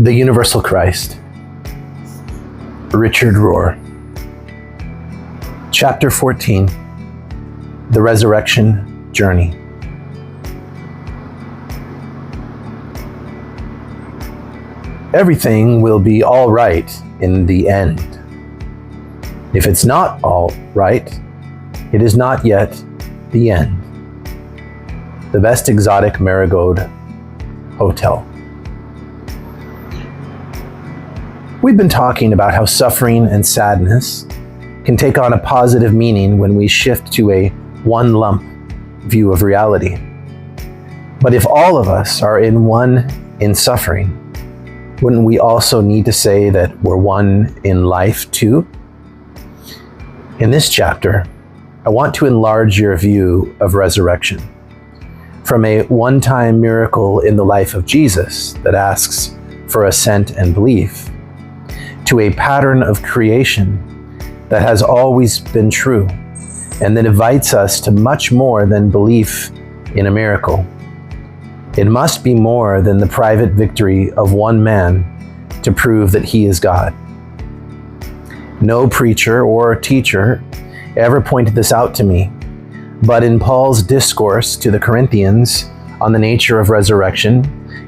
The Universal Christ. Richard Rohr. Chapter 14. The Resurrection Journey. Everything will be all right in the end. If it's not all right, it is not yet the end. The Best Exotic Marigold Hotel. We've been talking about how suffering and sadness can take on a positive meaning when we shift to a one lump view of reality. But if all of us are in suffering, wouldn't we also need to say that we're one in life too? In this chapter, I want to enlarge your view of resurrection from a one-time miracle in the life of Jesus that asks for assent and belief, to a pattern of creation that has always been true and that invites us to much more than belief in a miracle. It must be more than the private victory of one man to prove that he is God. No preacher or teacher ever pointed this out to me, but in Paul's discourse to the Corinthians on the nature of resurrection,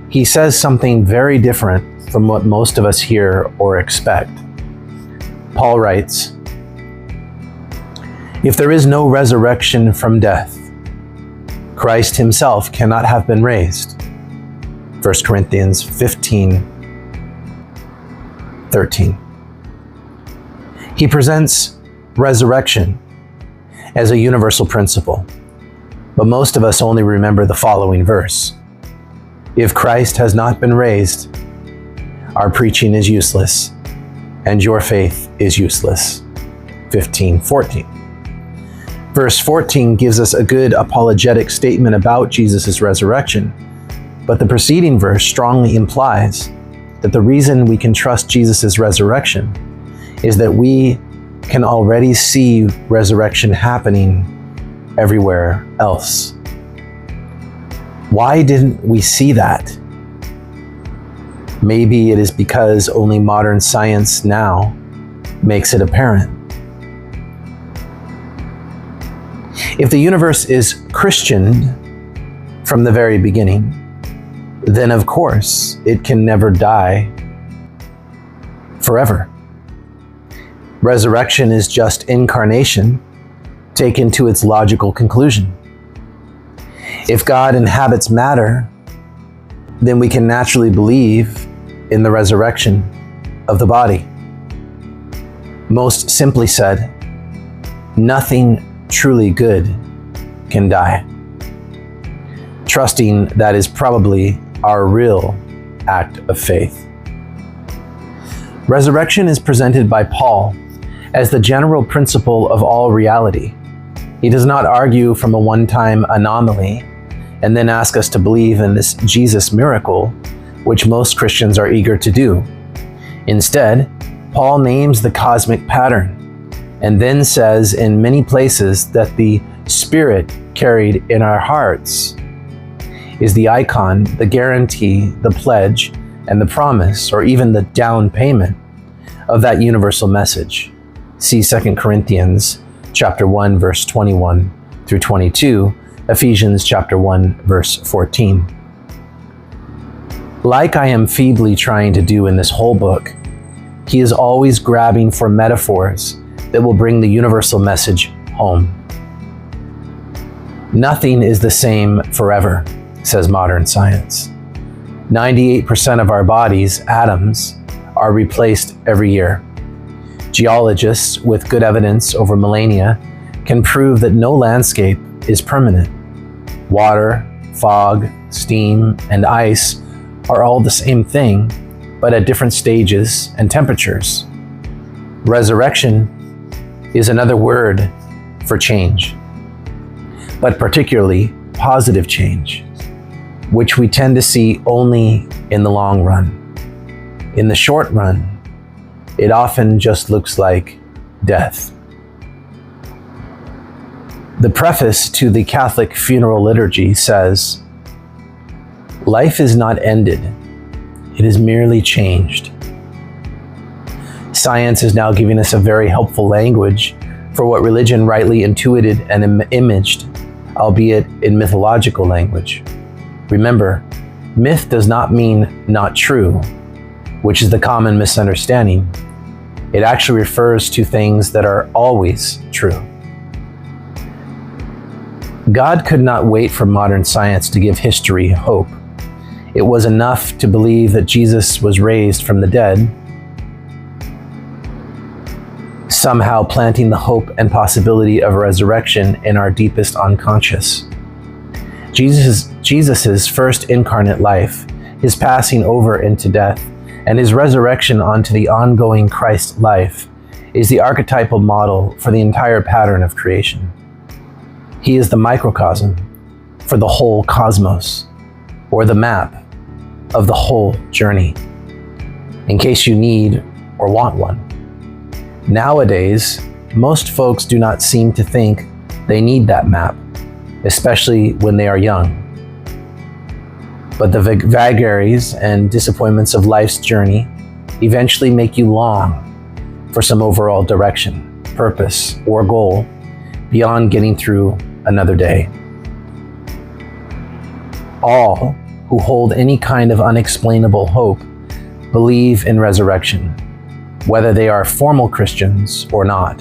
he says something very different from what most of us hear or expect. Paul writes, "If there is no resurrection from death, Christ himself cannot have been raised." 1 Corinthians 15:13. He presents resurrection as a universal principle, but most of us only remember the following verse. If Christ has not been raised, our preaching is useless, and your faith is useless. 15:14. Verse 14 gives us a good apologetic statement about Jesus' resurrection, but the preceding verse strongly implies that the reason we can trust Jesus' resurrection is that we can already see resurrection happening everywhere else. Why didn't we see that? Maybe it is because only modern science now makes it apparent. If the universe is Christian from the very beginning, then of course it can never die forever. Resurrection is just incarnation taken to its logical conclusion. If God inhabits matter, then we can naturally believe in the resurrection of the body. Most simply said, nothing truly good can die. Trusting that is probably our real act of faith. Resurrection is presented by Paul as the general principle of all reality. He does not argue from a one-time anomaly and then ask us to believe in this Jesus miracle, which most Christians are eager to do. Instead, Paul names the cosmic pattern and then says in many places that the Spirit carried in our hearts is the icon, the guarantee, the pledge, and the promise, or even the down payment of that universal message. See 2 Corinthians chapter 1, verse 21 through 22, Ephesians chapter 1, verse 14. Like I am feebly trying to do in this whole book, he is always grabbing for metaphors that will bring the universal message home. Nothing is the same forever, says modern science. 98% of our bodies, atoms, are replaced every year. Geologists with good evidence over millennia can prove that no landscape is permanent. Water, fog, steam, and ice are all the same thing, but at different stages and temperatures. Resurrection is another word for change, but particularly positive change, which we tend to see only in the long run. In the short run, it often just looks like death. The preface to the Catholic funeral liturgy says, "Life is not ended. It is merely changed. Science is now giving us a very helpful language for what religion rightly intuited and imaged, albeit in mythological language. Remember, myth does not mean not true, which is the common misunderstanding. It actually refers to things that are always true. God could not wait for modern science to give history hope. It was enough to believe that Jesus was raised from the dead, somehow planting the hope and possibility of resurrection in our deepest unconscious. Jesus's first incarnate life, his passing over into death, and his resurrection onto the ongoing Christ life is the archetypal model for the entire pattern of creation. He is the microcosm for the whole cosmos, or the map of the whole journey, in case you need or want one. Nowadays, most folks do not seem to think they need that map, especially when they are young. But the vagaries and disappointments of life's journey eventually make you long for some overall direction, purpose, or goal beyond getting through another day. All who hold any kind of unexplainable hope believe in resurrection, whether they are formal Christians or not,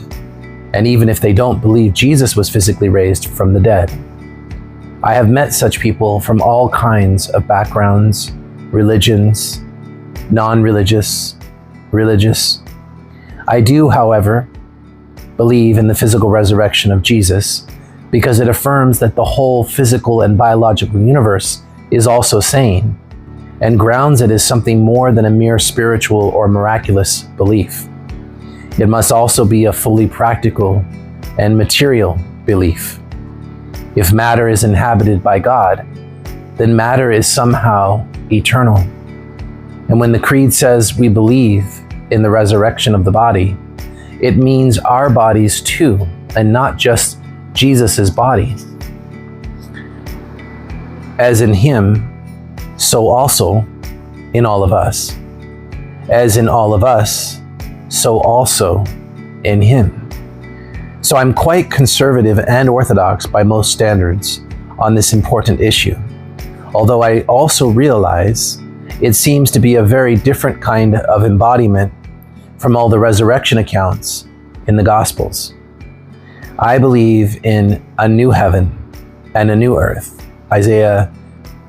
and even if they don't believe Jesus was physically raised from the dead. I have met such people from all kinds of backgrounds, religions, non-religious, religious. I do, however, believe in the physical resurrection of Jesus because it affirms that the whole physical and biological universe is also sane and grounds it as something more than a mere spiritual or miraculous belief. It must also be a fully practical and material belief. If matter is inhabited by God, then matter is somehow eternal. And when the Creed says we believe in the resurrection of the body, it means our bodies too, and not just Jesus's body. As in him, so also in all of us. As in all of us, so also in him. So I'm quite conservative and orthodox by most standards on this important issue, although I also realize it seems to be a very different kind of embodiment from all the resurrection accounts in the Gospels. I believe in a new heaven and a new earth. Isaiah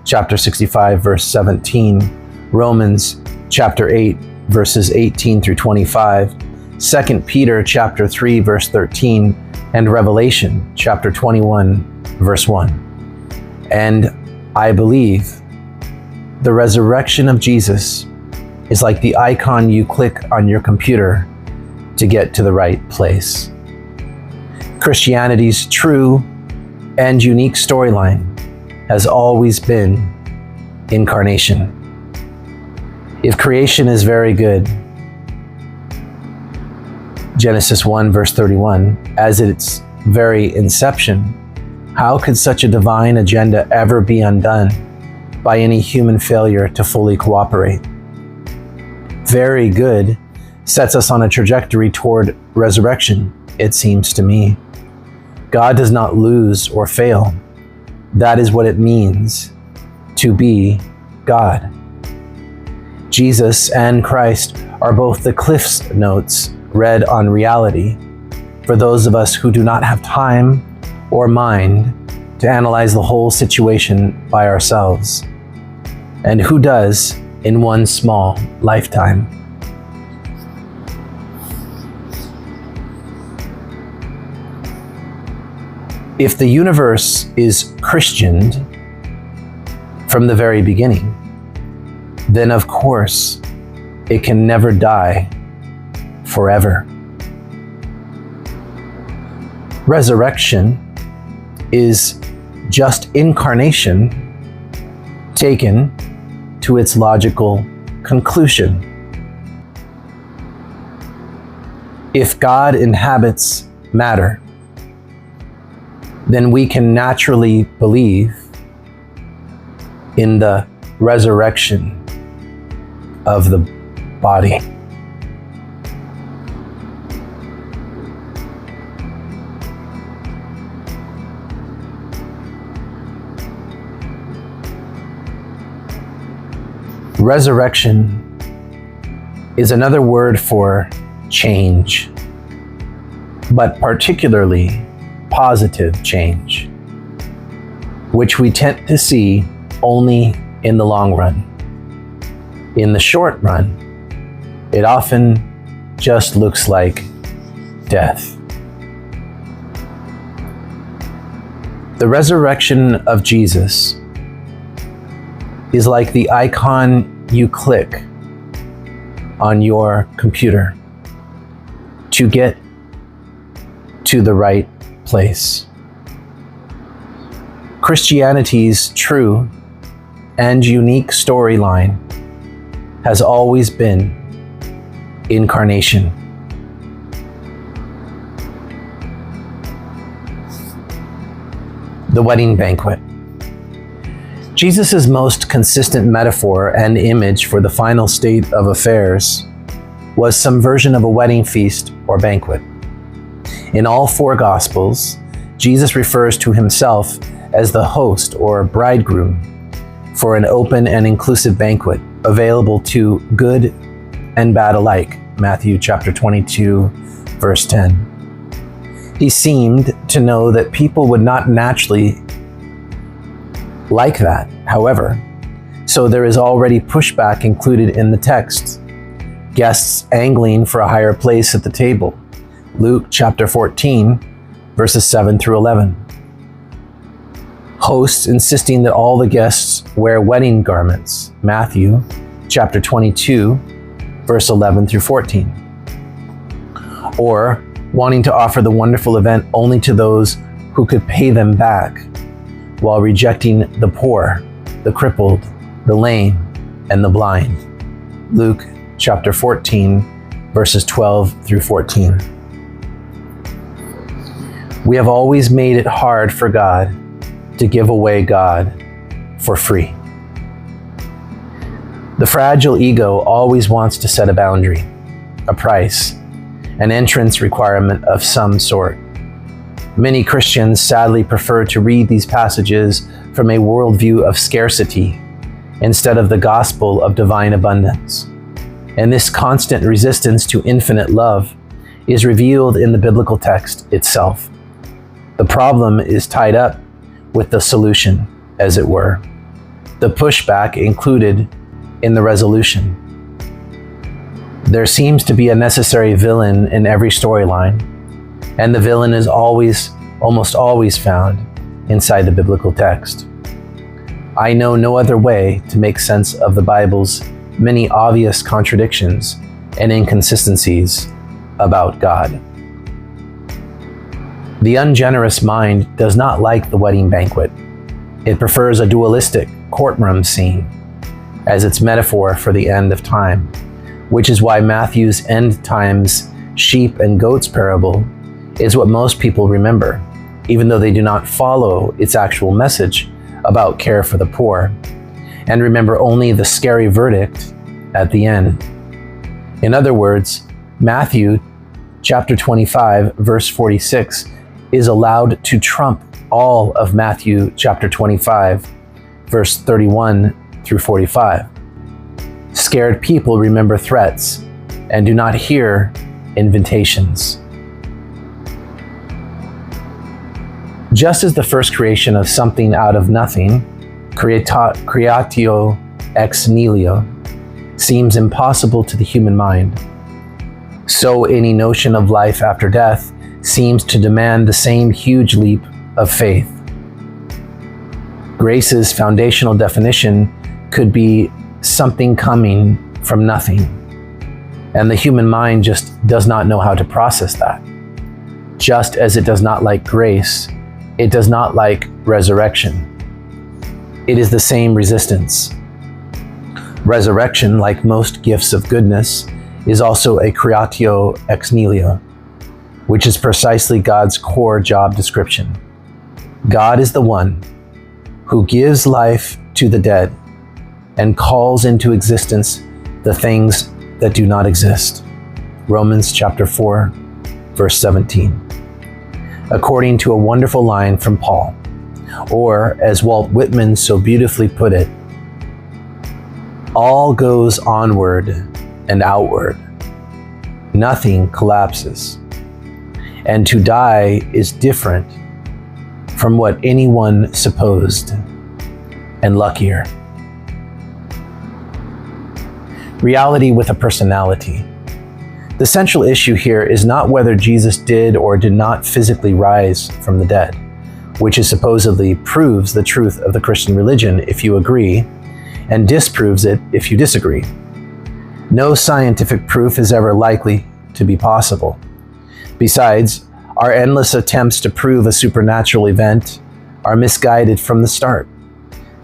chapter 65, verse 17, Romans chapter 8, verses 18 through 25, 2 Peter chapter 3, verse 13, and Revelation chapter 21, verse 1. And I believe the resurrection of Jesus is like the icon you click on your computer to get to the right place. Christianity's true and unique storyline has always been incarnation. If creation is very good, Genesis 1 verse 31, as its very inception, how could such a divine agenda ever be undone by any human failure to fully cooperate? Very good sets us on a trajectory toward resurrection, it seems to me. God does not lose or fail. That is what it means to be God. Jesus and Christ are both the Cliff's Notes read on reality for those of us who do not have time or mind to analyze the whole situation by ourselves, and who does in one small lifetime. If the universe is Christianed from the very beginning, then of course it can never die forever. Resurrection is just incarnation taken to its logical conclusion. If God inhabits matter, then we can naturally believe in the resurrection of the body. Resurrection is another word for change, but particularly positive change, which we tend to see only in the long run. In the short run, it often just looks like death. The resurrection of Jesus is like the icon you click on your computer to get to the right place. Christianity's true and unique storyline has always been incarnation. The wedding banquet. Jesus' most consistent metaphor and image for the final state of affairs was some version of a wedding feast or banquet. In all four Gospels, Jesus refers to himself as the host or bridegroom for an open and inclusive banquet available to good and bad alike, Matthew chapter 22, verse 10. He seemed to know that people would not naturally like that, however, so there is already pushback included in the text. Guests angling for a higher place at the table, Luke chapter 14, verses 7 through 11. Hosts insisting that all the guests wear wedding garments, Matthew chapter 22, verse 11 through 14. Or wanting to offer the wonderful event only to those who could pay them back, while rejecting the poor, the crippled, the lame, and the blind. Luke chapter 14, verses 12 through 14. We have always made it hard for God to give away God for free. The fragile ego always wants to set a boundary, a price, an entrance requirement of some sort. Many Christians sadly prefer to read these passages from a worldview of scarcity instead of the gospel of divine abundance. And this constant resistance to infinite love is revealed in the biblical text itself. The problem is tied up with the solution, as it were. The pushback included in the resolution. There seems to be a necessary villain in every storyline, and the villain is almost always found inside the biblical text. I know no other way to make sense of the Bible's many obvious contradictions and inconsistencies about God. The ungenerous mind does not like the wedding banquet. It prefers a dualistic courtroom scene as its metaphor for the end of time, which is why Matthew's end times sheep and goats parable is what most people remember, even though they do not follow its actual message about care for the poor, and remember only the scary verdict at the end. In other words, Matthew chapter 25, verse 46 is allowed to trump all of Matthew chapter 25, verse 31 through 45. Scared people remember threats and do not hear invitations. Just as the first creation of something out of nothing, creatio ex nihilo, seems impossible to the human mind, so any notion of life after death seems to demand the same huge leap of faith. Grace's foundational definition could be something coming from nothing, and the human mind just does not know how to process that. Just as it does not like grace, it does not like resurrection. It is the same resistance. Resurrection, like most gifts of goodness, is also a creatio ex nihilo, which is precisely God's core job description. God is the one who gives life to the dead and calls into existence the things that do not exist. Romans chapter 4, verse 17. According to a wonderful line from Paul, or as Walt Whitman so beautifully put it, all goes onward and outward. Nothing collapses. And to die is different from what anyone supposed, and luckier. Reality with a personality. The central issue here is not whether Jesus did or did not physically rise from the dead, which is supposedly proves the truth of the Christian religion if you agree, and disproves it if you disagree. No scientific proof is ever likely to be possible. Besides, our endless attempts to prove a supernatural event are misguided from the start,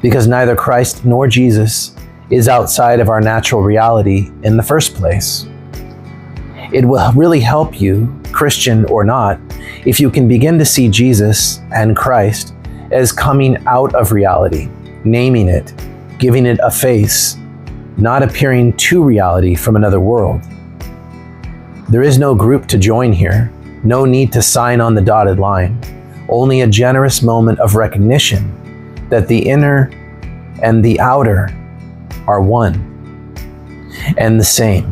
because neither Christ nor Jesus is outside of our natural reality in the first place. It will really help you, Christian or not, if you can begin to see Jesus and Christ as coming out of reality, naming it, giving it a face, not appearing to reality from another world. There is no group to join here, no need to sign on the dotted line, only a generous moment of recognition that the inner and the outer are one and the same.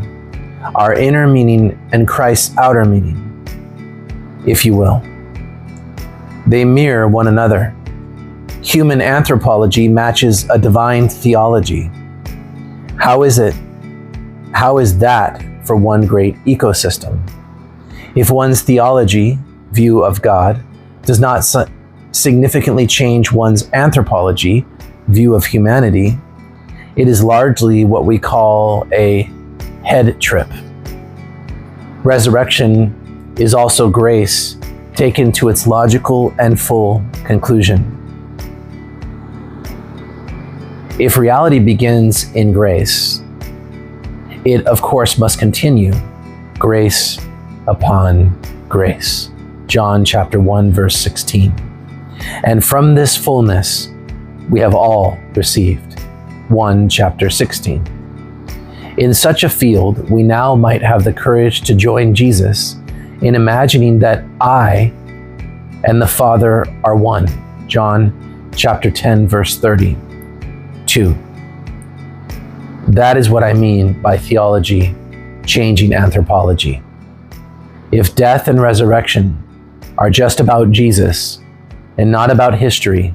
Our inner meaning and Christ's outer meaning, if you will. They mirror one another. Human anthropology matches a divine theology. How is that for one great ecosystem? If one's theology, view of God, does not significantly change one's anthropology, view of humanity, it is largely what we call a head trip. Resurrection is also grace taken to its logical and full conclusion. If reality begins in grace, it of course must continue, grace upon grace. John chapter 1, verse 16. And from this fullness we have all received. 1 chapter 16. In such a field, we now might have the courage to join Jesus in imagining that I and the Father are one. John chapter 10, verse 32. That is what I mean by theology changing anthropology. If death and resurrection are just about Jesus and not about history,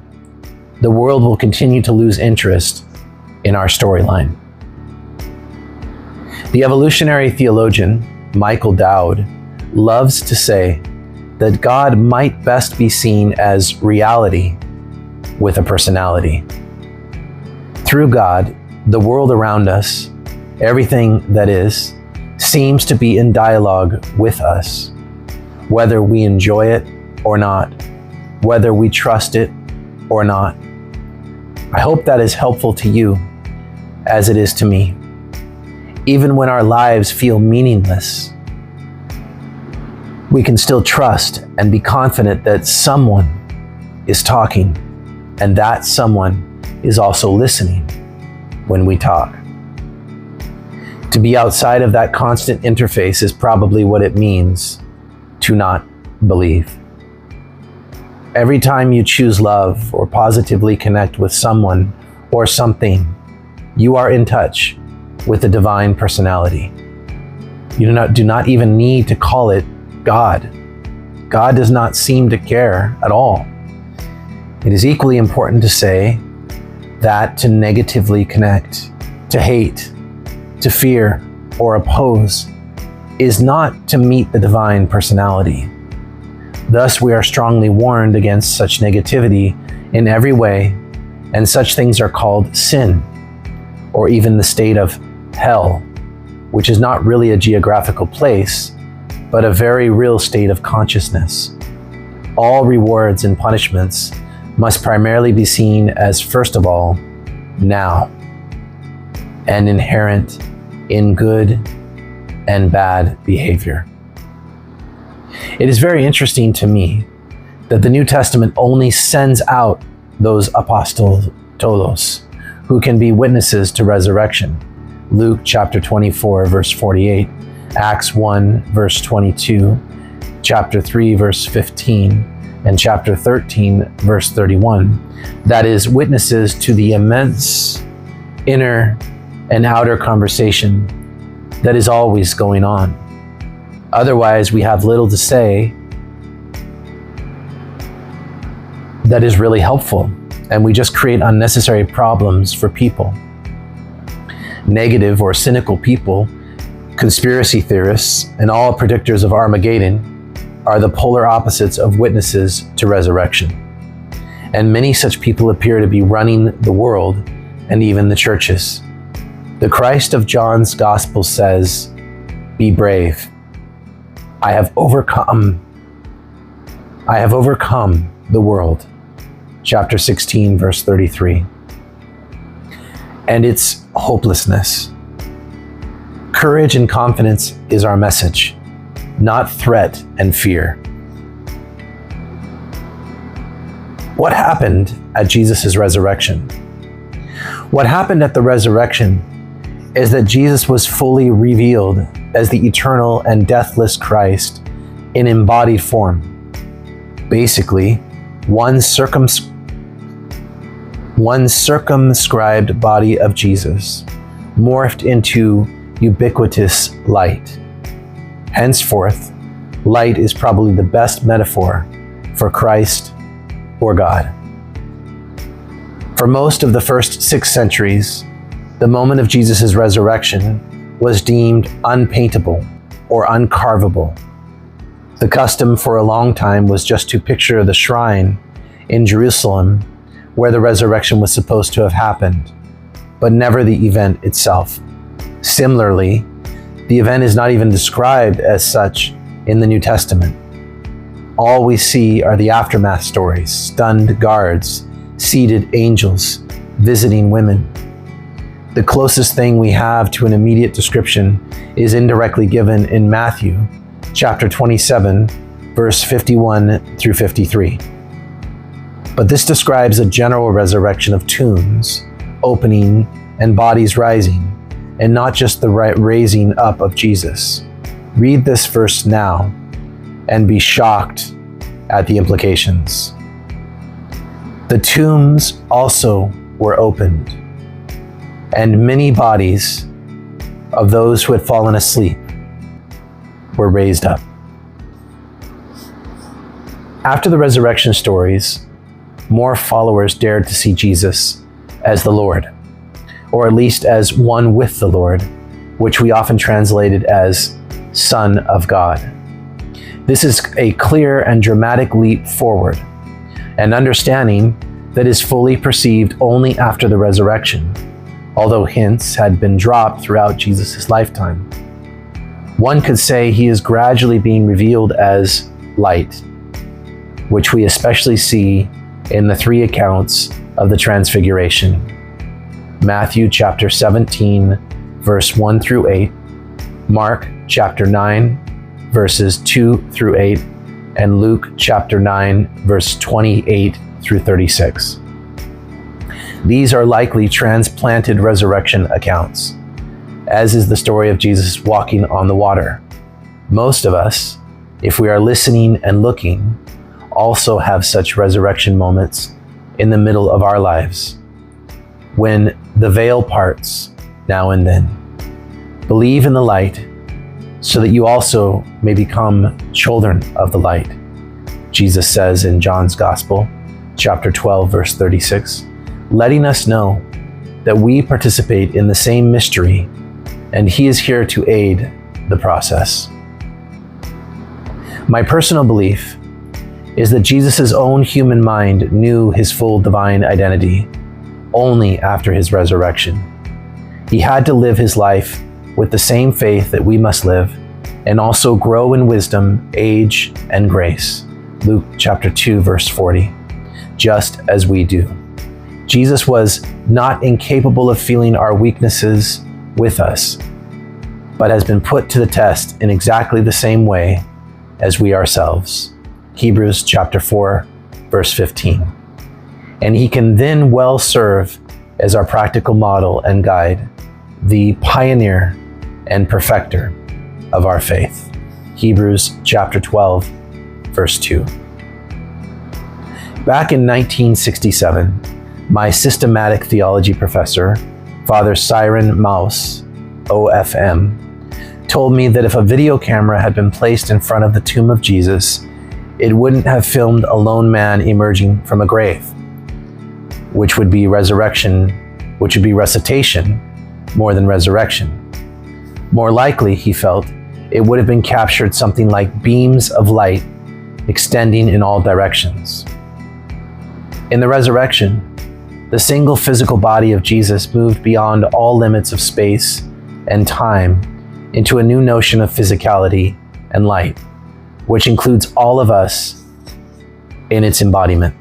the world will continue to lose interest in our storyline. The evolutionary theologian Michael Dowd loves to say that God might best be seen as reality with a personality. Through God, the world around us, everything that is, seems to be in dialogue with us, whether we enjoy it or not, whether we trust it or not. I hope that is helpful to you as it is to me. Even when our lives feel meaningless, we can still trust and be confident that someone is talking, and that someone is also listening when we talk. To be outside of that constant interface is probably what it means to not believe. Every time you choose love or positively connect with someone or something, you are in touch with the divine personality. You do not even need to call it God. God does not seem to care at all. It is equally important to say that to negatively connect, to hate, to fear, or oppose is not to meet the divine personality. Thus, we are strongly warned against such negativity in every way, and such things are called sin, or even the state of hell, which is not really a geographical place, but a very real state of consciousness. All rewards and punishments must primarily be seen as, first of all, now, and inherent in good and bad behavior. It is very interesting to me that the New Testament only sends out those apostolos who can be witnesses to resurrection, Luke chapter 24, verse 48, Acts 1, verse 22, chapter 3, verse 15, and chapter 13, verse 31. That is, witnesses to the immense inner and outer conversation that is always going on. Otherwise, we have little to say that is really helpful, and we just create unnecessary problems for people. Negative or cynical people, conspiracy theorists, and all predictors of Armageddon are the polar opposites of witnesses to resurrection. And many such people appear to be running the world and even the churches. The Christ of John's Gospel says, "Be brave. I have overcome the world." Chapter 16, verse 33. And its hopelessness. Courage and confidence is our message, not threat and fear. What happened at Jesus' resurrection? What happened at the resurrection is that Jesus was fully revealed as the eternal and deathless Christ in embodied form. Basically, one circumscribed body of Jesus morphed into ubiquitous light. Henceforth, light is probably the best metaphor for Christ or God. For most of the first 6 centuries, the moment of Jesus' resurrection was deemed unpaintable or uncarvable. The custom for a long time was just to picture the shrine in Jerusalem where the resurrection was supposed to have happened, but never the event itself. Similarly, the event is not even described as such in the New Testament. All we see are the aftermath stories, stunned guards, seated angels, visiting women. The closest thing we have to an immediate description is indirectly given in Matthew chapter 27, verse 51 through 53. But this describes a general resurrection of tombs, opening, and bodies rising, and not just the raising up of Jesus. Read this verse now and be shocked at the implications. The tombs also were opened, and many bodies of those who had fallen asleep were raised up. After the resurrection stories, more followers dared to see Jesus as the Lord, or at least as one with the Lord, which we often translated as Son of God. This is a clear and dramatic leap forward, an understanding that is fully perceived only after the resurrection, although hints had been dropped throughout Jesus' lifetime. One could say he is gradually being revealed as light, which we especially see in the 3 accounts of the Transfiguration. Matthew chapter 17, verse 1 through 8, Mark chapter 9, verses 2 through 8, and Luke chapter 9, verse 28 through 36. These are likely transplanted resurrection accounts, as is the story of Jesus walking on the water. Most of us, if we are listening and looking, also have such resurrection moments in the middle of our lives, when the veil parts now and then. Believe in the light so that you also may become children of the light, Jesus says in John's Gospel, chapter 12, verse 36, letting us know that we participate in the same mystery, and he is here to aid the process. My personal belief is that Jesus' own human mind knew his full divine identity only after his resurrection. He had to live his life with the same faith that we must live, and also grow in wisdom, age, and grace. Luke chapter 2, verse 40, just as we do. Jesus was not incapable of feeling our weaknesses with us, but has been put to the test in exactly the same way as we ourselves. Hebrews chapter 4, verse 15. And he can then well serve as our practical model and guide, the pioneer and perfecter of our faith. Hebrews chapter 12, verse 2. Back in 1967, my systematic theology professor, Father Cyran Maus, OFM, told me that if a video camera had been placed in front of the tomb of Jesus, it wouldn't have filmed a lone man emerging from a grave, which would be recitation more than resurrection. More likely, he felt, it would have been captured something like beams of light extending in all directions. In the resurrection, the single physical body of Jesus moved beyond all limits of space and time into a new notion of physicality and light, which includes all of us in its embodiment.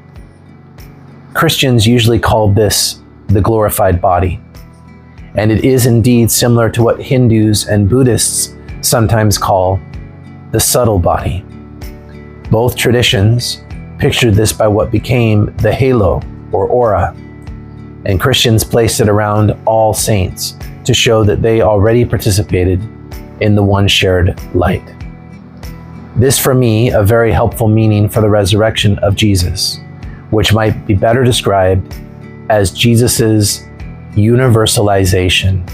Christians usually call this the glorified body, and it is indeed similar to what Hindus and Buddhists sometimes call the subtle body. Both traditions pictured this by what became the halo or aura, and Christians placed it around all saints to show that they already participated in the one shared light. This, for me, a very helpful meaning for the resurrection of Jesus, which might be better described as Jesus's universalization,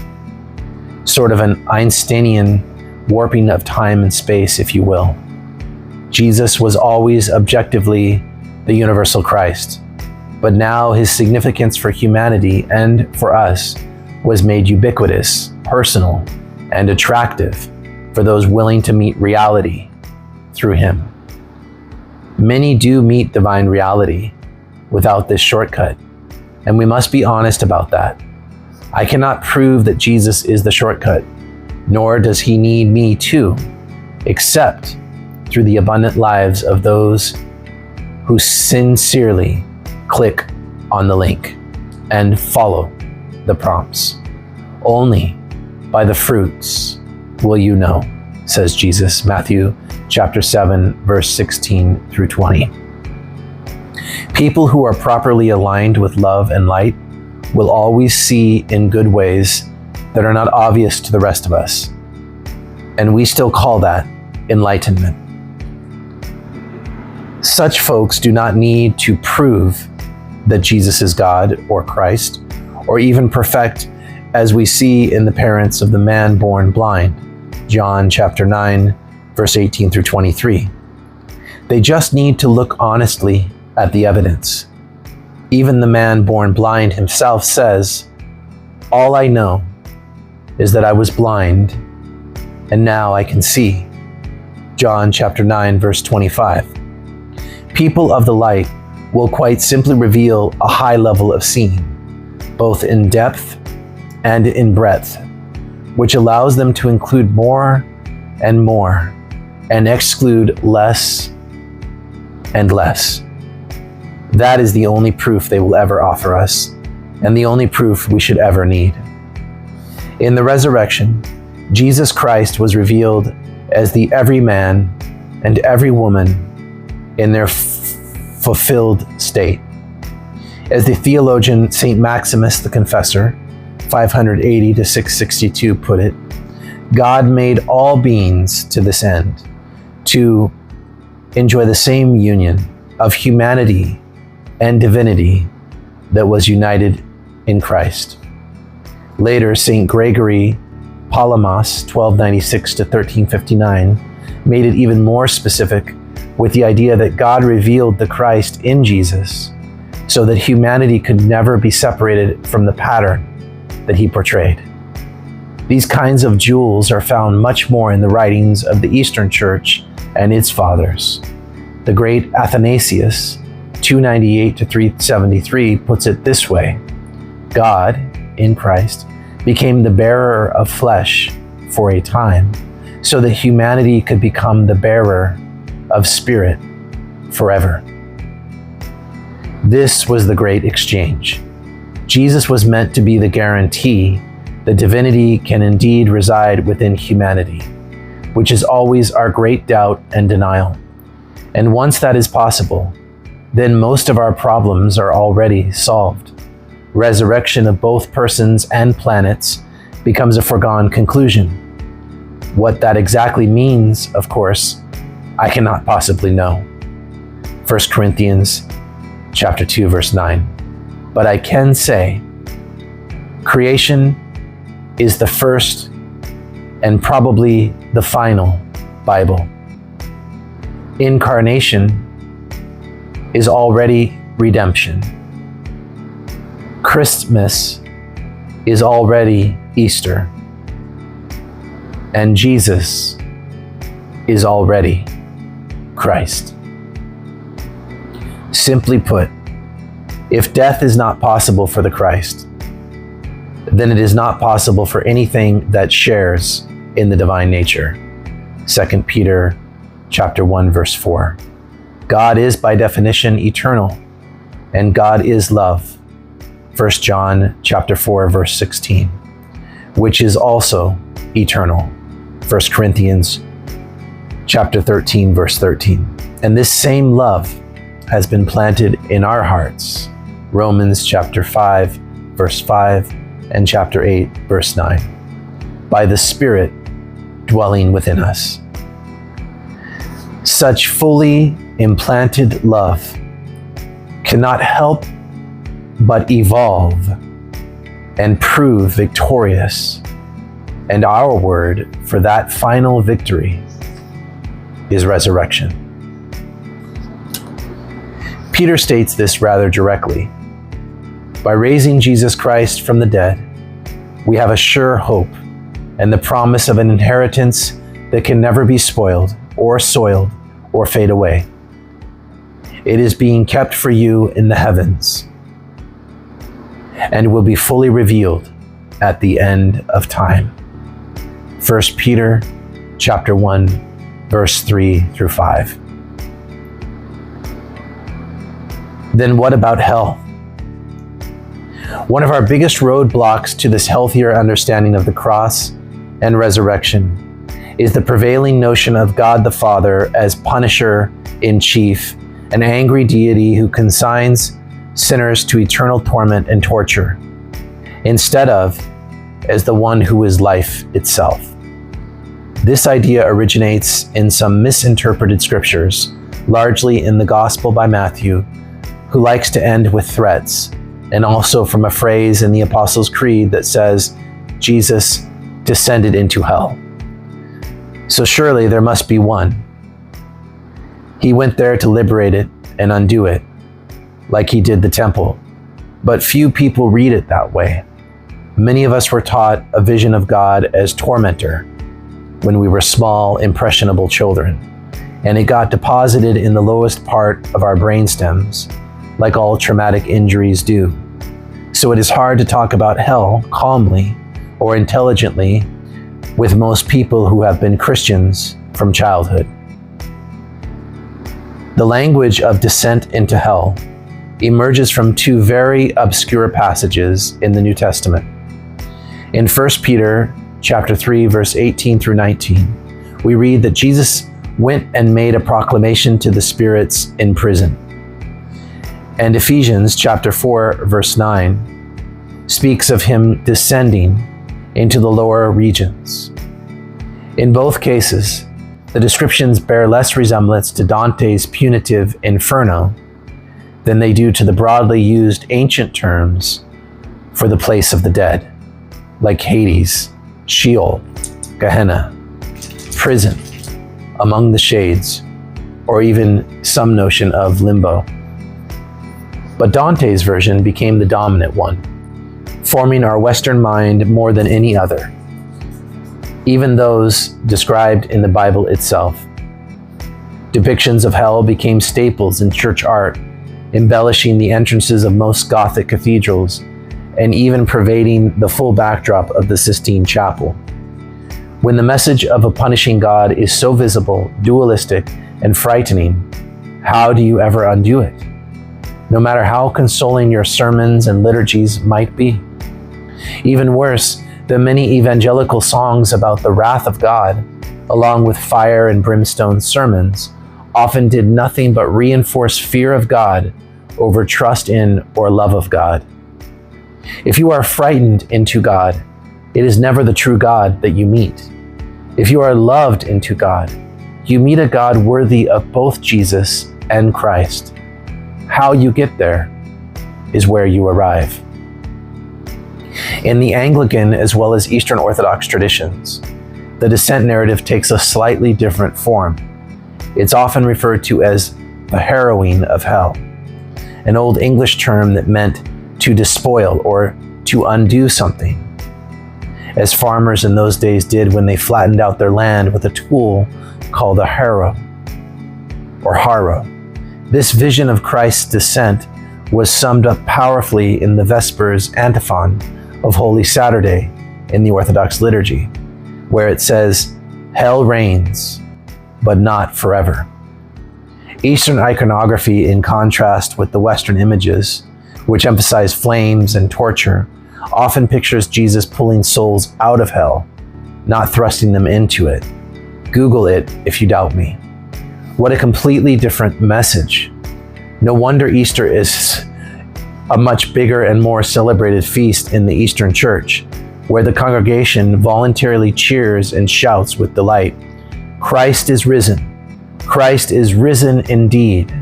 sort of an Einsteinian warping of time and space, if you will. Jesus was always objectively the universal Christ, but now his significance for humanity and for us was made ubiquitous, personal, and attractive for those willing to meet reality through him. Many do meet divine reality without this shortcut, and we must be honest about that. I cannot prove that Jesus is the shortcut, nor does he need me to, except through the abundant lives of those who sincerely click on the link and follow the prompts. Only by the fruits will you know, says Jesus, Matthew chapter 7, verse 16 through 20. People who are properly aligned with love and light will always see in good ways that are not obvious to the rest of us. And we still call that enlightenment. Such folks do not need to prove that Jesus is God or Christ, or even perfect, as we see in the parents of the man born blind, John chapter 9, verse 18 through 23. They just need to look honestly at the evidence. Even the man born blind himself says, "All I know is that I was blind, and now I can see." John chapter 9, verse 25. People of the light will quite simply reveal a high level of seeing, both in depth and in breadth, which allows them to include more and more and exclude less and less. That is the only proof they will ever offer us, and the only proof we should ever need. In the resurrection, Jesus Christ was revealed as the every man and every woman in their fulfilled state. As the theologian St. Maximus the Confessor, 580 to 662 put it, God made all beings to this end, to enjoy the same union of humanity and divinity that was united in Christ. Later, St. Gregory Palamas, 1296 to 1359, made it even more specific with the idea that God revealed the Christ in Jesus so that humanity could never be separated from the pattern that he portrayed. These kinds of jewels are found much more in the writings of the Eastern Church and its fathers. The great Athanasius, 298 to 373, puts it this way: God, in Christ, became the bearer of flesh for a time, so that humanity could become the bearer of spirit forever. This was the great exchange. Jesus was meant to be the guarantee that divinity can indeed reside within humanity, which is always our great doubt and denial. And once that is possible, then most of our problems are already solved. Resurrection of both persons and planets becomes a foregone conclusion. What that exactly means, of course, I cannot possibly know. 1 Corinthians chapter 2, verse 9. But I can say, creation is the first and probably the final Bible. Incarnation is already redemption. Christmas is already Easter. And Jesus is already Christ. Simply put, if death is not possible for the Christ, then it is not possible for anything that shares in the divine nature. 2 Peter chapter 1, verse 4. God is by definition eternal, and God is love. 1 John chapter 4, verse 16, which is also eternal. 1 Corinthians chapter 13, verse 13. And this same love has been planted in our hearts. Romans chapter 5, verse 5, and chapter 8, verse 9. By the Spirit dwelling within us. Such fully implanted love cannot help but evolve and prove victorious. And our word for that final victory is resurrection. Peter states this rather directly. By raising Jesus Christ from the dead, we have a sure hope and the promise of an inheritance that can never be spoiled or soiled or fade away. It is being kept for you in the heavens and will be fully revealed at the end of time. 1 Peter chapter 1, verse 3 through 5. Then what about hell? One of our biggest roadblocks to this healthier understanding of the cross and resurrection is the prevailing notion of God the Father as punisher in chief, an angry deity who consigns sinners to eternal torment and torture, instead of as the one who is life itself. This idea originates in some misinterpreted scriptures, largely in the Gospel by Matthew, who likes to end with threats, and also from a phrase in the Apostles' Creed that says, Jesus descended into hell. So surely there must be one. He went there to liberate it and undo it, like he did the temple. But few people read it that way. Many of us were taught a vision of God as tormentor when we were small, impressionable children, and it got deposited in the lowest part of our brainstems, like all traumatic injuries do. So it is hard to talk about hell calmly or intelligently with most people who have been Christians from childhood. The language of descent into hell emerges from two very obscure passages in the New Testament. In 1 Peter chapter 3, verse 18 through 19, we read that Jesus went and made a proclamation to the spirits in prison. And Ephesians chapter 4, verse 9 speaks of him descending into the lower regions. In both cases, the descriptions bear less resemblance to Dante's punitive Inferno than they do to the broadly used ancient terms for the place of the dead, like Hades, Sheol, Gehenna, prison, among the shades, or even some notion of limbo. But Dante's version became the dominant one, forming our Western mind more than any other, even those described in the Bible itself. Depictions of hell became staples in church art, embellishing the entrances of most Gothic cathedrals, and even pervading the full backdrop of the Sistine Chapel. When the message of a punishing God is so visible, dualistic, and frightening, how do you ever undo it? No matter how consoling your sermons and liturgies might be. Even worse, the many evangelical songs about the wrath of God, along with fire and brimstone sermons, often did nothing but reinforce fear of God over trust in or love of God. If you are frightened into God, It is never the true God that you meet. If you are loved into God, you meet a God worthy of both Jesus and Christ. How you get there is where you arrive. In the Anglican as well as Eastern Orthodox traditions, the descent narrative takes a slightly different form. It's often referred to as the harrowing of hell, an Old English term that meant to despoil or to undo something, as farmers in those days did when they flattened out their land with a tool called a harrow or harrow. This vision of Christ's descent was summed up powerfully in the Vespers antiphon of Holy Saturday in the Orthodox liturgy, where it says, "Hell reigns, but not forever." Eastern iconography, in contrast with the Western images, which emphasize flames and torture, often pictures Jesus pulling souls out of hell, not thrusting them into it. Google it if you doubt me. What a completely different message. No wonder Easter is a much bigger and more celebrated feast in the Eastern Church, where the congregation voluntarily cheers and shouts with delight, "Christ is risen! Christ is risen indeed!"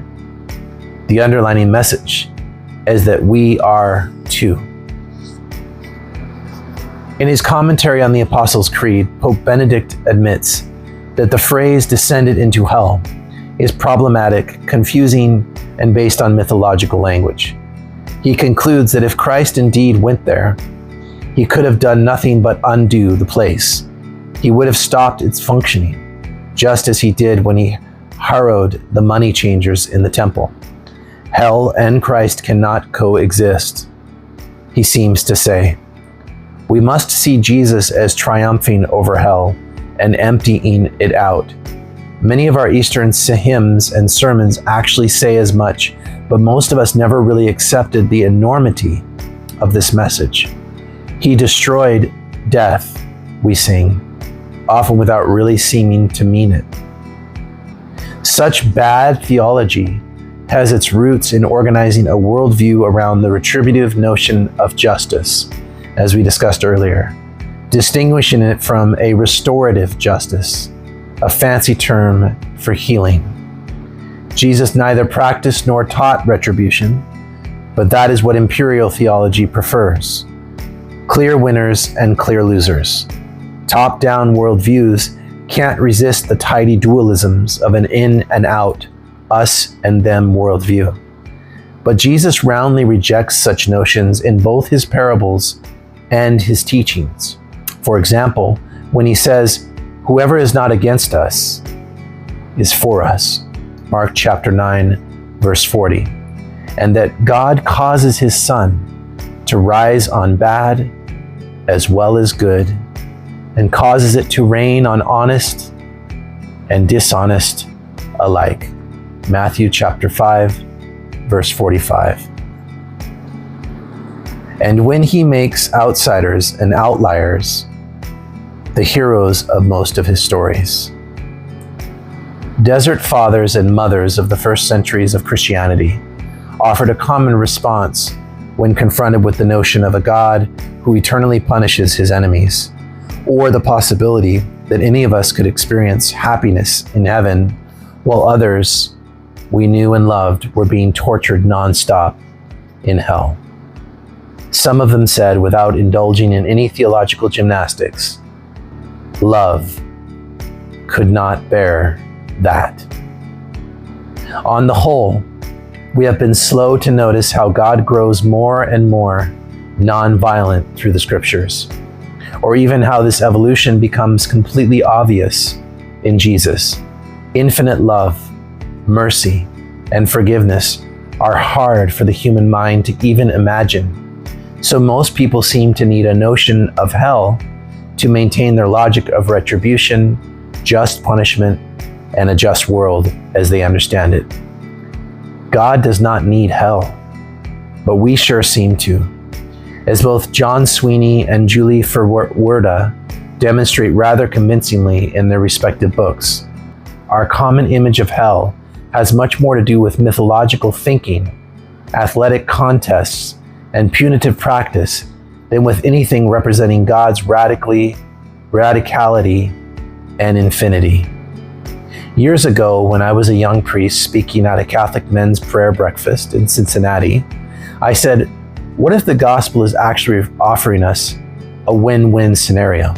The underlining message is that we are too. In his commentary on the Apostles' Creed, Pope Benedict admits that the phrase "descended into hell" is problematic, confusing, and based on mythological language. He concludes that if Christ indeed went there, he could have done nothing but undo the place. He would have stopped its functioning, just as he did when he harrowed the money changers in the temple. Hell and Christ cannot coexist, he seems to say. We must see Jesus as triumphing over hell and emptying it out. Many of our Eastern hymns and sermons actually say as much, but most of us never really accepted the enormity of this message. He destroyed death, we sing, often without really seeming to mean it. Such bad theology has its roots in organizing a worldview around the retributive notion of justice, as we discussed earlier, distinguishing it from a restorative justice, a fancy term for healing. Jesus neither practiced nor taught retribution, but that is what imperial theology prefers. Clear winners and clear losers. Top-down worldviews can't resist the tidy dualisms of an in and out, us and them worldview. But Jesus roundly rejects such notions in both his parables and his teachings. For example, when he says, "Whoever is not against us is for us," Mark chapter 9, verse 40, and that God causes his sun to rise on bad as well as good, and causes it to rain on honest and dishonest alike. Matthew chapter 5, verse 45. And when he makes outsiders and outliers the heroes of most of his stories. Desert fathers and mothers of the first centuries of Christianity offered a common response when confronted with the notion of a God who eternally punishes his enemies, or the possibility that any of us could experience happiness in heaven while others we knew and loved were being tortured nonstop in hell. Some of them said, without indulging in any theological gymnastics, love could not bear that. On the whole, we have been slow to notice how God grows more and more non-violent through the scriptures, or even how this evolution becomes completely obvious in Jesus. Infinite love, mercy, and forgiveness are hard for the human mind to even imagine. So most people seem to need a notion of hell to maintain their logic of retribution, just punishment, and a just world as they understand it. God does not need hell, but we sure seem to. As both John Sweeney and Julie Furwerda demonstrate rather convincingly in their respective books, our common image of hell has much more to do with mythological thinking, athletic contests, and punitive practice than with anything representing God's radicality and infinity. Years ago, when I was a young priest speaking at a Catholic men's prayer breakfast in Cincinnati, I said, what if the gospel is actually offering us a win-win scenario?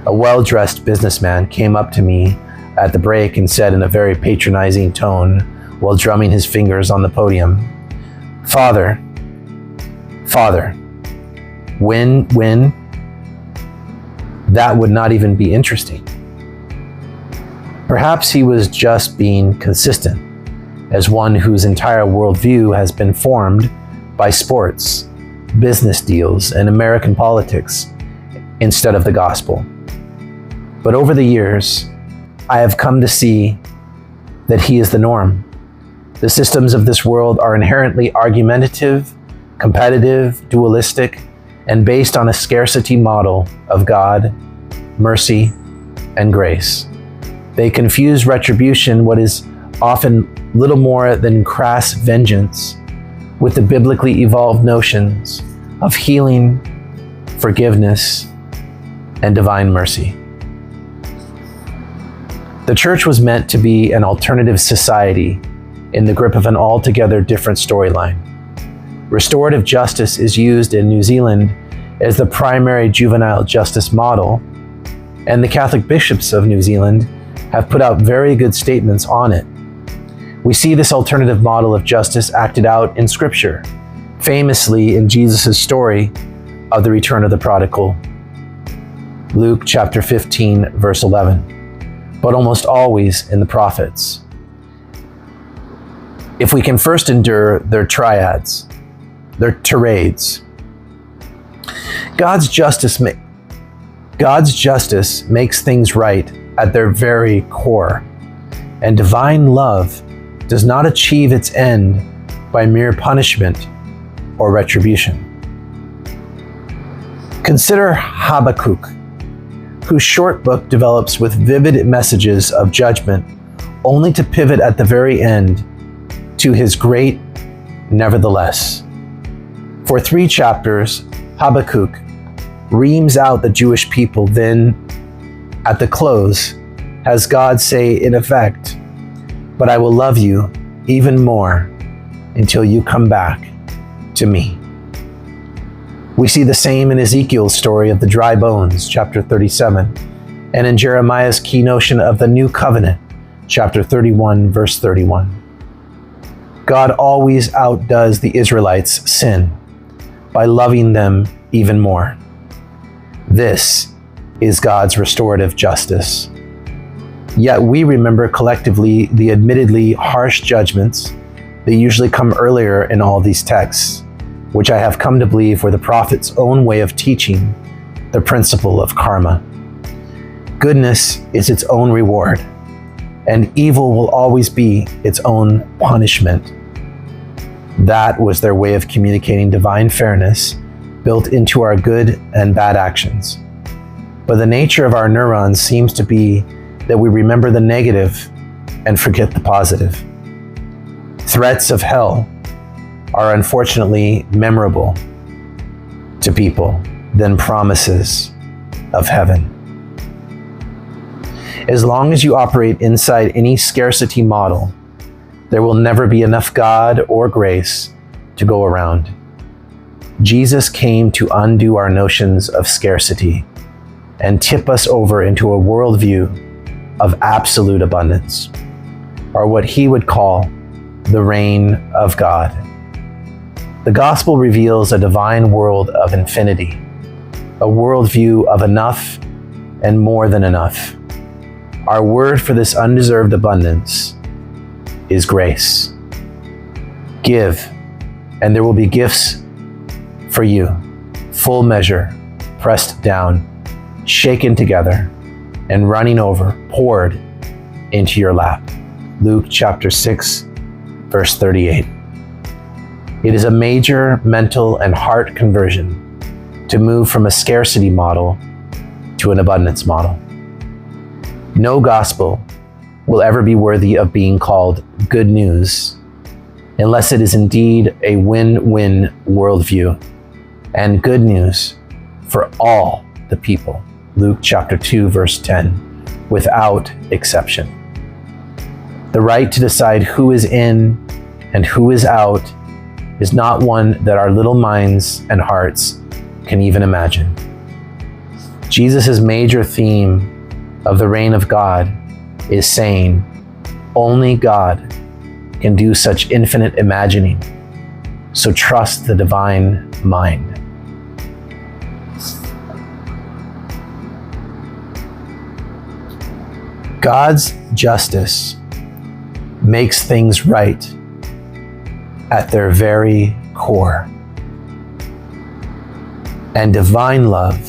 A well-dressed businessman came up to me at the break and said in a very patronizing tone while drumming his fingers on the podium, Father, win-win? That would not even be interesting. Perhaps he was just being consistent, as one whose entire worldview has been formed by sports, business deals, and American politics instead of the gospel. But over the years, I have come to see that he is the norm. The systems of this world are inherently argumentative, competitive, dualistic, and based on a scarcity model of God, mercy, and grace. They confuse retribution, what is often little more than crass vengeance, with the biblically evolved notions of healing, forgiveness, and divine mercy. The church was meant to be an alternative society in the grip of an altogether different storyline. Restorative justice is used in New Zealand as the primary juvenile justice model, and the Catholic bishops of New Zealand have put out very good statements on it. We see this alternative model of justice acted out in Scripture, famously in Jesus' story of the return of the prodigal, Luke chapter 15, verse 11, but almost always in the prophets. If we can first endure their triads, their tirades, God's justice makes things right at their very core, and divine love does not achieve its end by mere punishment or retribution. Consider Habakkuk, whose short book develops with vivid messages of judgment, only to pivot at the very end to his great nevertheless. For 3 chapters, Habakkuk reams out the Jewish people, then, at the close, has God say in effect, "But I will love you even more until you come back to me." We see the same in Ezekiel's story of the dry bones, chapter 37, and in Jeremiah's key notion of the new covenant, chapter 31, verse 31. God always outdoes the Israelites' sin by loving them even more. This is God's restorative justice. Yet we remember collectively the admittedly harsh judgments that usually come earlier in all these texts, which I have come to believe were the prophet's own way of teaching the principle of karma. Goodness is its own reward, and evil will always be its own punishment. That was their way of communicating divine fairness built into our good and bad actions. But the nature of our neurons seems to be that we remember the negative and forget the positive. Threats of hell are unfortunately memorable to people than promises of heaven. As long as you operate inside any scarcity model, there will never be enough God or grace to go around. Jesus came to undo our notions of scarcity and tip us over into a worldview of absolute abundance, or what he would call the reign of God. The gospel reveals a divine world of infinity, a worldview of enough and more than enough. Our word for this undeserved abundance is grace. Give, and there will be gifts for you, full measure, pressed down, shaken together, and running over, poured into your lap. Luke chapter 6, verse 38. It is a major mental and heart conversion to move from a scarcity model to an abundance model. No gospel will ever be worthy of being called good news unless it is indeed a win-win worldview. and good news for all the people. Luke chapter 2, verse 10, without exception. The right to decide who is in and who is out is not one that our little minds and hearts can even imagine. Jesus' major theme of the reign of God is saying, only God can do such infinite imagining, so trust the divine mind. God's justice makes things right at their very core. And divine love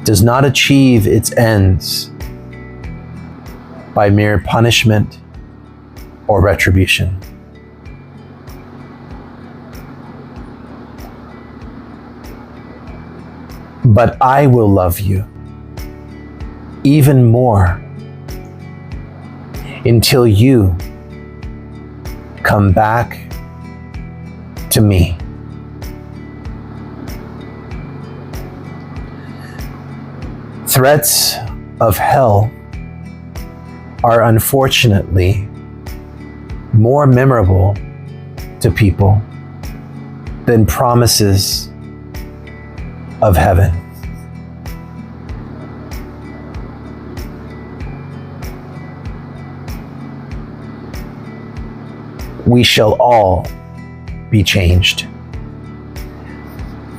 does not achieve its ends by mere punishment or retribution. But I will love you even more until you come back to me. Threats of hell are unfortunately more memorable to people than promises of heaven. We shall all be changed.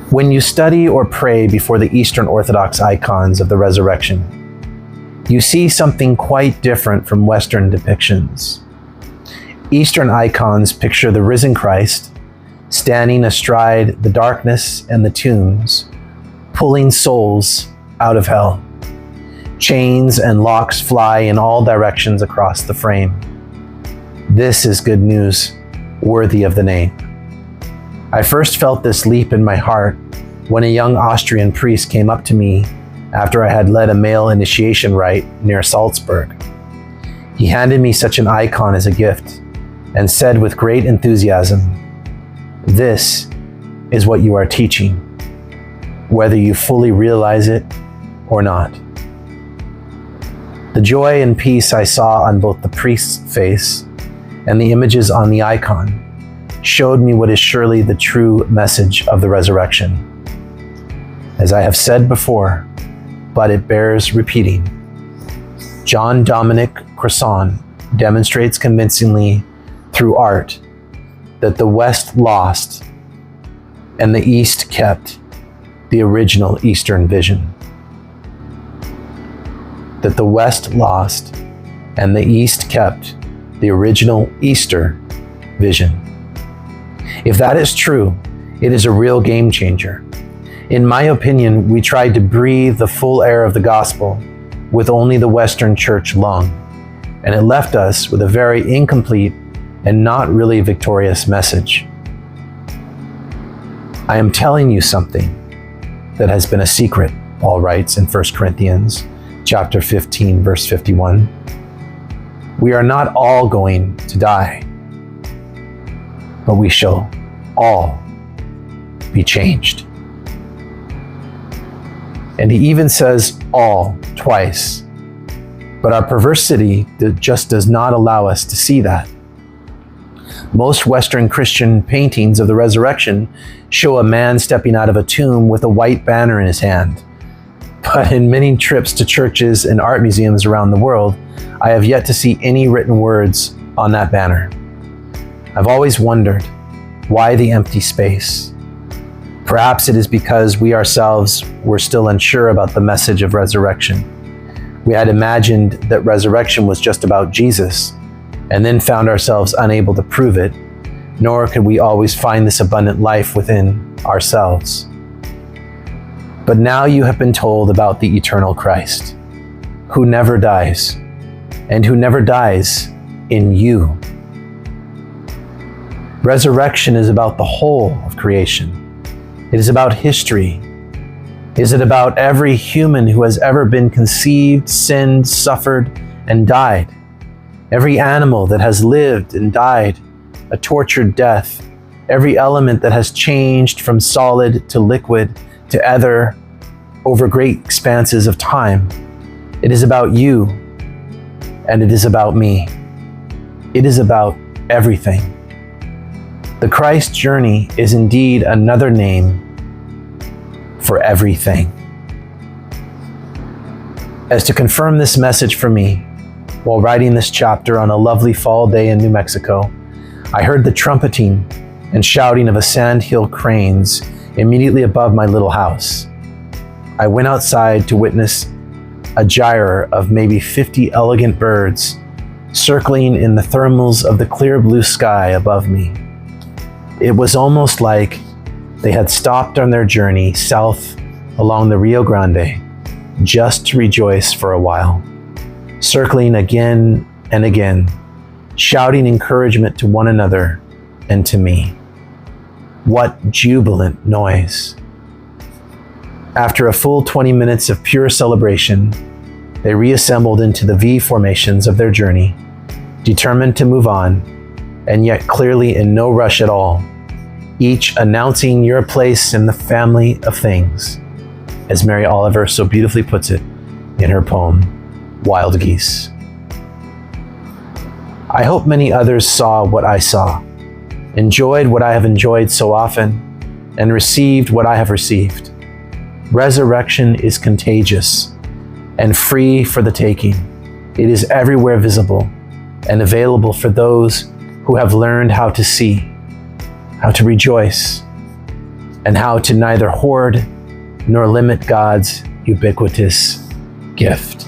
When you study or pray before the Eastern Orthodox icons of the resurrection, you see something quite different from Western depictions. Eastern icons picture the risen Christ standing astride the darkness and the tombs, pulling souls out of hell. Chains and locks fly in all directions across the frame. This is good news, worthy of the name. I first felt this leap in my heart when a young Austrian priest came up to me after I had led a male initiation rite near Salzburg. He handed me such an icon as a gift and said with great enthusiasm, "This is what you are teaching, whether you fully realize it or not." The joy and peace I saw on both the priest's face and the images on the icon showed me what is surely the true message of the resurrection. As I have said before, but it bears repeating, John Dominic Crossan demonstrates convincingly through art that the West lost and the East kept the original Eastern vision. That the West lost and the East kept the original Easter vision. If that is true, it is a real game changer. In my opinion, we tried to breathe the full air of the gospel with only the Western church lung, and it left us with a very incomplete and not really victorious message. I am telling you something that has been a secret, Paul writes in 1 Corinthians chapter 15, verse 51. We are not all going to die, but we shall all be changed. And he even says all twice. But our perversity just does not allow us to see that. Most Western Christian paintings of the resurrection show a man stepping out of a tomb with a white banner in his hand. But in many trips to churches and art museums around the world, I have yet to see any written words on that banner. I've always wondered, why the empty space? Perhaps it is because we ourselves were still unsure about the message of resurrection. We had imagined that resurrection was just about Jesus, and then found ourselves unable to prove it, nor could we always find this abundant life within ourselves. But now you have been told about the eternal Christ, who never dies, and who never dies in you. Resurrection is about the whole of creation. It is about history. Is it about every human who has ever been conceived, sinned, suffered, and died? Every animal that has lived and died a tortured death, every element that has changed from solid to liquid to ether over great expanses of time. It is about you, and it is about me. It is about everything. The Christ journey is indeed another name for everything. As to confirm this message for me, while writing this chapter on a lovely fall day in New Mexico, I heard the trumpeting and shouting of a sandhill cranes immediately above my little house. I went outside to witness a gyre of maybe 50 elegant birds circling in the thermals of the clear blue sky above me. It was almost like they had stopped on their journey south along the Rio Grande just to rejoice for a while, circling again and again, shouting encouragement to one another and to me. What jubilant noise! After a full 20 minutes of pure celebration, they reassembled into the V formations of their journey, determined to move on, and yet clearly in no rush at all, each announcing your place in the family of things, as Mary Oliver so beautifully puts it in her poem, Wild Geese. I hope many others saw what I saw, enjoyed what I have enjoyed so often, and received what I have received. Resurrection is contagious and free for the taking. It is everywhere visible and available for those who have learned how to see, how to rejoice, and how to neither hoard nor limit God's ubiquitous gift.